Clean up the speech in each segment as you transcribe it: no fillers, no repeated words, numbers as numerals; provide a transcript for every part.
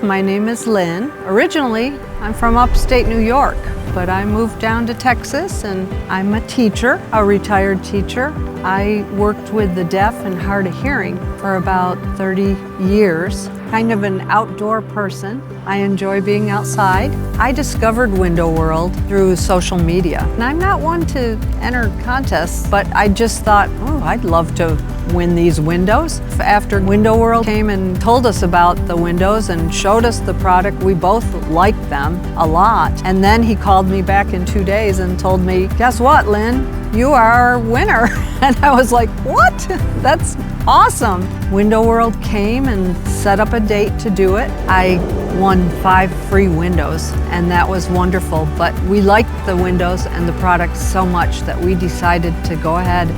My name is Lynne. Originally, I'm from upstate New York, but I moved down to Texas and I'm a teacher, a retired teacher. I worked with the deaf and hard of hearing for about 30 years. Kind of an outdoor person. I enjoy being outside. I discovered Window World through social media. And I'm not one to enter contests, but I just thought, oh, I'd love to win these windows. After Window World came and told us about the windows and showed us the product, we both liked them a lot. And then he called me back in 2 days and told me, guess what, Lynne? You are our winner. And I was like, what? That's awesome. Window World came and set up a date to do it. I won 5 free windows, and that was wonderful. But we liked the windows and the product so much that we decided to go ahead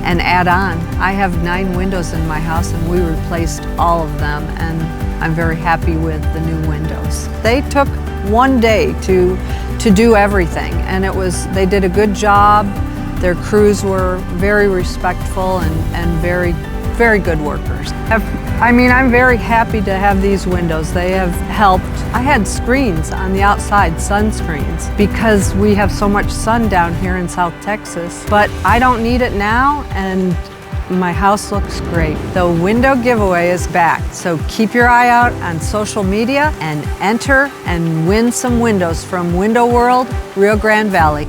and add on. I have 9 windows in my house, and we replaced all of them, and I'm very happy with the new windows. They took 1 day to do everything, and they did a good job. Their crews were very respectful and very good workers. I'm very happy to have these windows. They have helped. I had screens on the outside, sunscreens, because we have so much sun down here in South Texas. But I don't need it now, and my house looks great. The window giveaway is back, so keep your eye out on social media and enter and win some windows from Window World, Rio Grande Valley.